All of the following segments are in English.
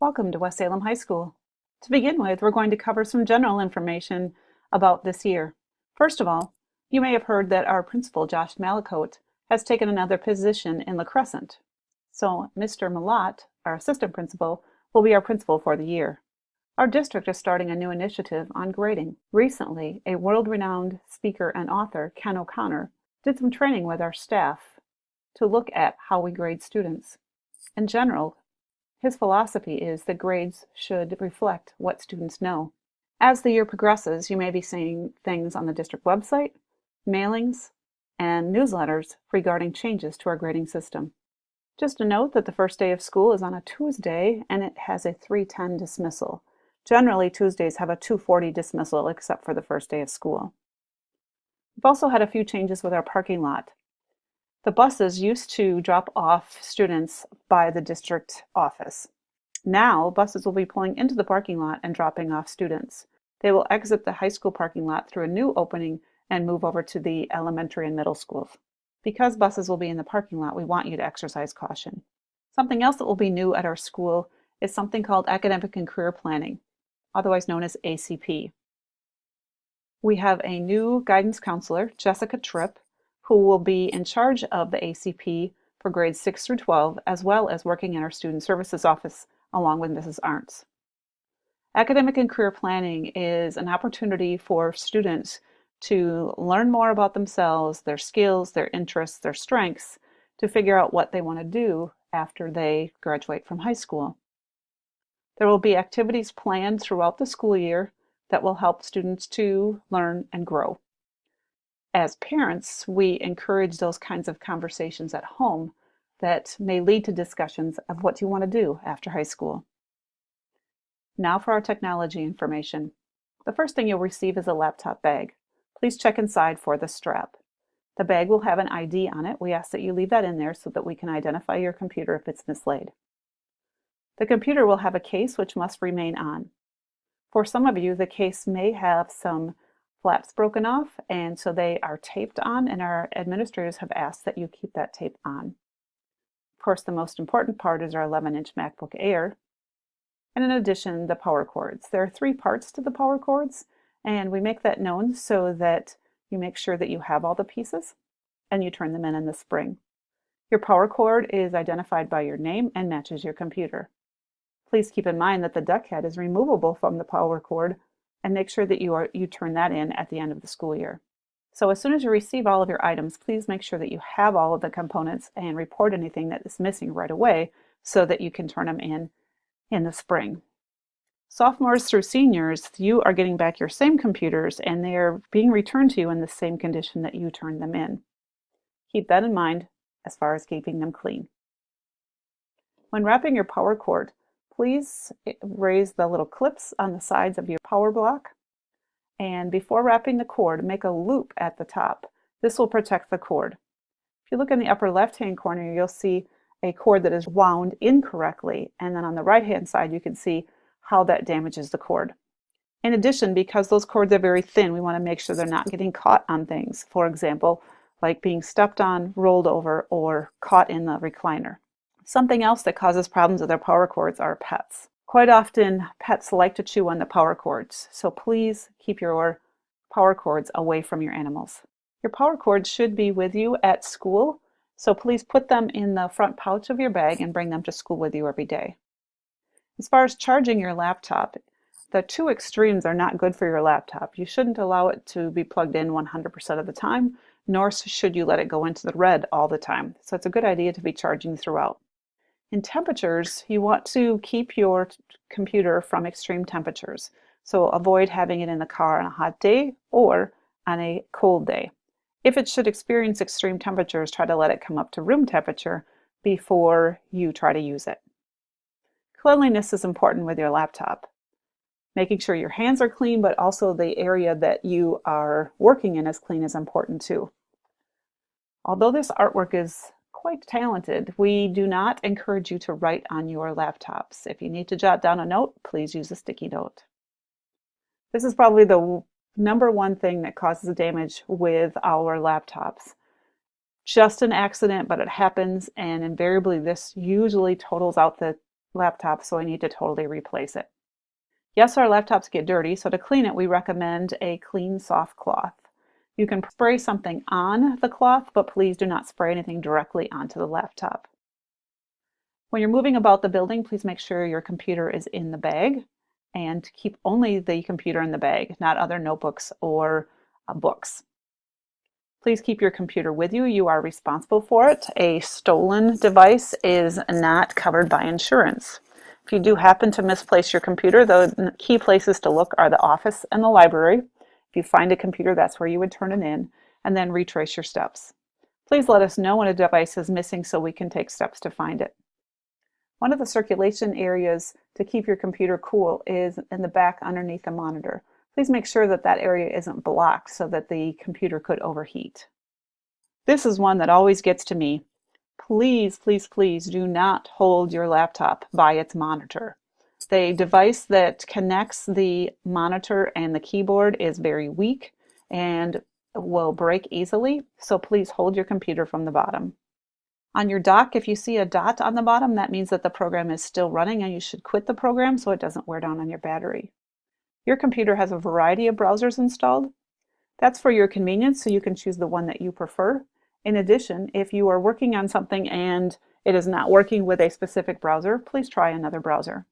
Welcome to West Salem High School. To begin with, we're going to cover some general information about this year. First of all, you may have heard that our principal, Josh Malacote, has taken another position in La Crescent. So Mr. Malott, our assistant principal, will be our principal for the year. Our district is starting a new initiative on grading. Recently, a world-renowned speaker and author, Ken O'Connor, did some training with our staff to look at how we grade students. In general, his philosophy is that grades should reflect what students know. As the year progresses, you may be seeing things on the district website, mailings, and newsletters regarding changes to our grading system. Just a note that the first day of school is on a Tuesday and it has a 3:10 dismissal. Generally, Tuesdays have a 2:40 dismissal except for the first day of school. We've also had a few changes with our parking lot. The buses used to drop off students by the district office. Now, buses will be pulling into the parking lot and dropping off students. They will exit the high school parking lot through a new opening and move over to the elementary and middle schools. Because buses will be in the parking lot, we want you to exercise caution. Something else that will be new at our school is something called Academic and Career Planning, otherwise known as ACP. We have a new guidance counselor, Jessica Tripp, who will be in charge of the ACP for grades 6 through 12, as well as working in our Student Services office along with Mrs. Arntz. Academic and Career Planning is an opportunity for students to learn more about themselves, their skills, their interests, their strengths, to figure out what they want to do after they graduate from high school. There will be activities planned throughout the school year that will help students to learn and grow. As parents, we encourage those kinds of conversations at home that may lead to discussions of what you want to do after high school. Now for our technology information. The first thing you'll receive is a laptop bag. Please check inside for the strap. The bag will have an ID on it. We ask that you leave that in there so that we can identify your computer if it's mislaid. The computer will have a case which must remain on. For some of you, the case may have some flaps broken off, and so they are taped on, and our administrators have asked that you keep that tape on. Of course, the most important part is our 11-inch MacBook Air, and in addition, the power cords. There are 3 parts to the power cords, and we make that known so that you make sure that you have all the pieces, and you turn them in the spring. Your power cord is identified by your name and matches your computer. Please keep in mind that the duck head is removable from the power cord, and make sure that you turn that in at the end of the school year. So as soon as you receive all of your items, please make sure that you have all of the components and report anything that is missing right away so that you can turn them in the spring. Sophomores through seniors, you are getting back your same computers and they're being returned to you in the same condition that you turned them in. Keep that in mind as far as keeping them clean. When wrapping your power cord, please raise the little clips on the sides of your power block, and before wrapping the cord, make a loop at the top. This will protect the cord. If you look in the upper left-hand corner, you'll see a cord that is wound incorrectly, and then on the right-hand side you can see how that damages the cord. In addition, because those cords are very thin, we want to make sure they're not getting caught on things. For example, like being stepped on, rolled over, or caught in the recliner. Something else that causes problems with our power cords are pets. Quite often, pets like to chew on the power cords, so please keep your power cords away from your animals. Your power cords should be with you at school, so please put them in the front pouch of your bag and bring them to school with you every day. As far as charging your laptop, the 2 extremes are not good for your laptop. You shouldn't allow it to be plugged in 100% of the time, nor should you let it go into the red all the time. So it's a good idea to be charging throughout. In temperatures, you want to keep your computer from extreme temperatures. So avoid having it in the car on a hot day or on a cold day. If it should experience extreme temperatures, try to let it come up to room temperature before you try to use it. Cleanliness is important with your laptop. Making sure your hands are clean, but also the area that you are working in is clean is important too. Although this artwork is quite talented, we do not encourage you to write on your laptops. If you need to jot down a note, please use a sticky note. This is probably the number one thing that causes damage with our laptops. Just an accident, but it happens, and invariably this usually totals out the laptop, so I need to totally replace it. Yes, our laptops get dirty, so to clean it, we recommend a clean, soft cloth. You can spray something on the cloth, but please do not spray anything directly onto the laptop. When you're moving about the building, please make sure your computer is in the bag and keep only the computer in the bag, not other notebooks or books. Please keep your computer with you. You are responsible for it. A stolen device is not covered by insurance. If you do happen to misplace your computer, the key places to look are the office and the library. If you find a computer, that's where you would turn it in, and then retrace your steps. Please let us know when a device is missing so we can take steps to find it. One of the circulation areas to keep your computer cool is in the back underneath the monitor. Please make sure that that area isn't blocked so that the computer could overheat. This is one that always gets to me. Please, please, please do not hold your laptop by its monitor. The device that connects the monitor and the keyboard is very weak and will break easily, so please hold your computer from the bottom. On your dock, if you see a dot on the bottom, that means that the program is still running and you should quit the program so it doesn't wear down on your battery. Your computer has a variety of browsers installed. That's for your convenience, so you can choose the one that you prefer. In addition, if you are working on something and it is not working with a specific browser, please try another browser.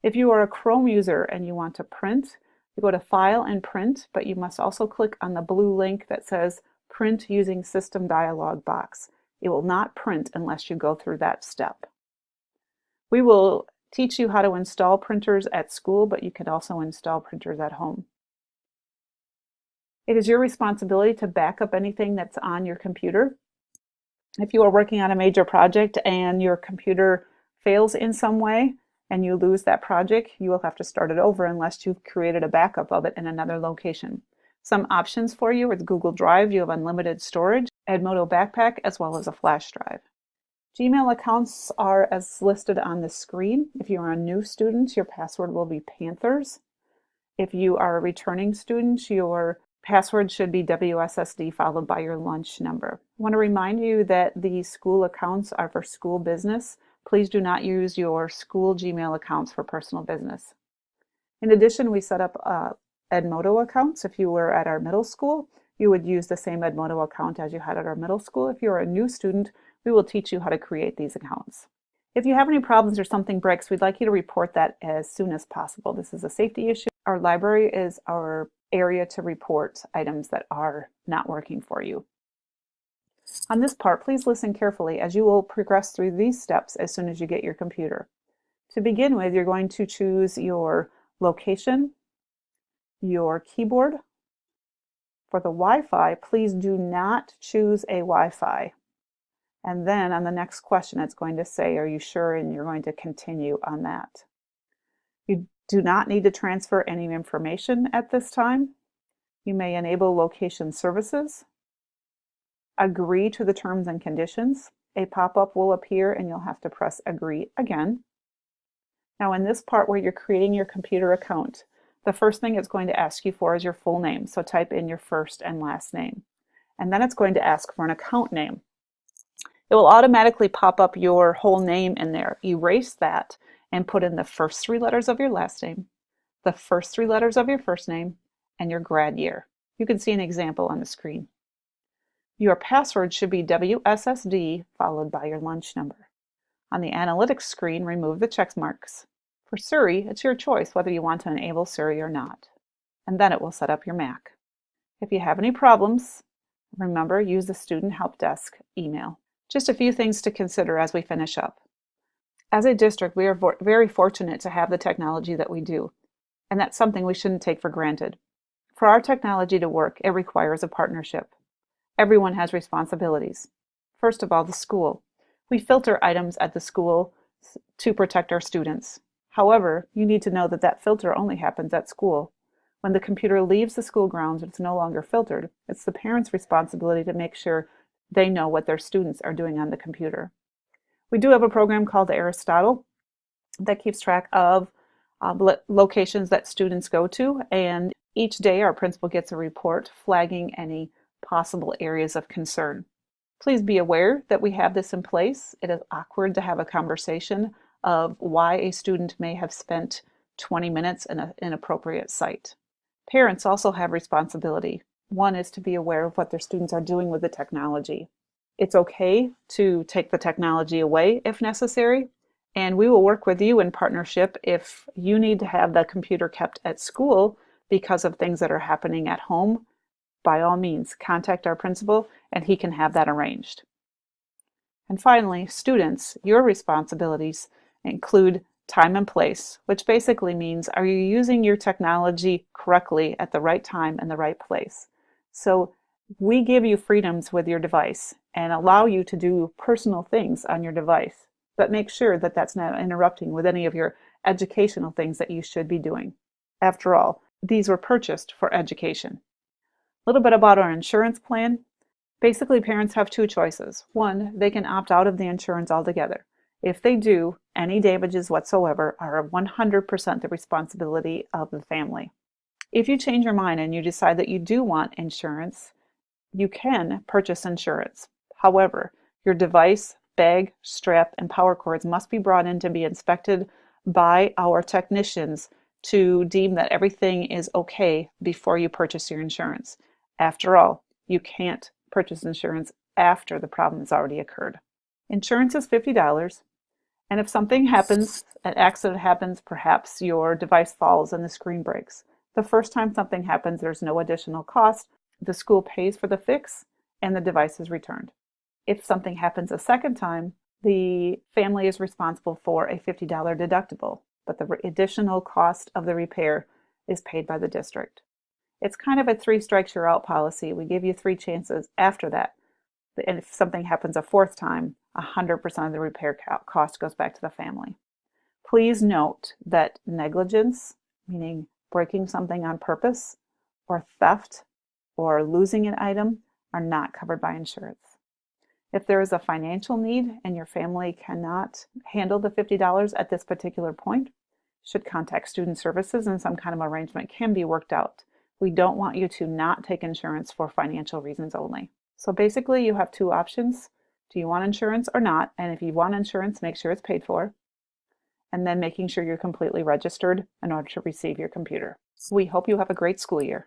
If you are a Chrome user and you want to print, you go to File and Print, but you must also click on the blue link that says Print using System dialog box. It will not print unless you go through that step. We will teach you how to install printers at school, but you can also install printers at home. It is your responsibility to back up anything that's on your computer. If you are working on a major project and your computer fails in some way and you lose that project, you will have to start it over unless you've created a backup of it in another location. Some options for you with Google Drive. You have unlimited storage, Edmodo Backpack, as well as a flash drive. Gmail accounts are as listed on the screen. If you are a new student, your password will be Panthers. If you are a returning student, your password should be WSSD followed by your lunch number. I want to remind you that the school accounts are for school business. Please do not use your school Gmail accounts for personal business. In addition, we set up Edmodo accounts. If you were at our middle school, you would use the same Edmodo account as you had at our middle school. If you're a new student, we will teach you how to create these accounts. If you have any problems or something breaks, we'd like you to report that as soon as possible. This is a safety issue. Our library is our area to report items that are not working for you. On this part, please listen carefully as you will progress through these steps as soon as you get your computer. To begin with, you're going to choose your location, your keyboard. For the Wi-Fi, please do not choose a Wi-Fi. And then on the next question, it's going to say, are you sure? And you're going to continue on that. You do not need to transfer any information at this time. You may enable location services. Agree to the terms and conditions. A pop-up will appear and you'll have to press agree again. Now in this part where you're creating your computer account, the first thing it's going to ask you for is your full name. So type in your first and last name. And then it's going to ask for an account name. It will automatically pop up your whole name in there. Erase that and put in the first 3 letters of your last name, the first 3 letters of your first name, and your grad year. You can see an example on the screen. Your password should be WSSD followed by your lunch number. On the analytics screen, remove the check marks. For Siri, it's your choice whether you want to enable Siri or not. And then it will set up your Mac. If you have any problems, remember, use the Student Help Desk email. Just a few things to consider as we finish up. As a district, we are very fortunate to have the technology that we do, and that's something we shouldn't take for granted. For our technology to work, it requires a partnership. Everyone has responsibilities. First of all, the school. We filter items at the school to protect our students. However, you need to know that that filter only happens at school. When the computer leaves the school grounds, it's no longer filtered. It's the parents' responsibility to make sure they know what their students are doing on the computer. We do have a program called Aristotle that keeps track of locations that students go to, and each day our principal gets a report flagging any possible areas of concern. Please be aware that we have this in place. It is awkward to have a conversation of why a student may have spent 20 minutes in an inappropriate site. Parents also have responsibility. One is to be aware of what their students are doing with the technology. It's okay to take the technology away if necessary, and we will work with you in partnership if you need to have the computer kept at school because of things that are happening at home. By all means, contact our principal and he can have that arranged. And finally, students, your responsibilities include time and place, which basically means, are you using your technology correctly at the right time and the right place? So we give you freedoms with your device and allow you to do personal things on your device, but make sure that that's not interrupting with any of your educational things that you should be doing. After all, these were purchased for education. A little bit about our insurance plan. Basically, parents have two choices. One, they can opt out of the insurance altogether. If they do, any damages whatsoever are 100% the responsibility of the family. If you change your mind and you decide that you do want insurance, you can purchase insurance. However, your device, bag, strap, and power cords must be brought in to be inspected by our technicians to deem that everything is okay before you purchase your insurance. After all, you can't purchase insurance after the problem has already occurred. Insurance is $50, and if something happens, an accident happens, perhaps your device falls and the screen breaks. The first time something happens, there's no additional cost. The school pays for the fix and the device is returned. If something happens a second time, the family is responsible for a $50 deductible, but the additional cost of the repair is paid by the district. It's kind of a 3 strikes you're out policy. We give you 3 chances after that. And if something happens a fourth time, 100% of the repair cost goes back to the family. Please note that negligence, meaning breaking something on purpose, or theft, or losing an item, are not covered by insurance. If there is a financial need and your family cannot handle the $50 at this particular point, should contact Student Services and some kind of arrangement can be worked out. We don't want you to not take insurance for financial reasons only. So basically you have 2 options. Do you want insurance or not? And if you want insurance, make sure it's paid for. And then making sure you're completely registered in order to receive your computer. We hope you have a great school year.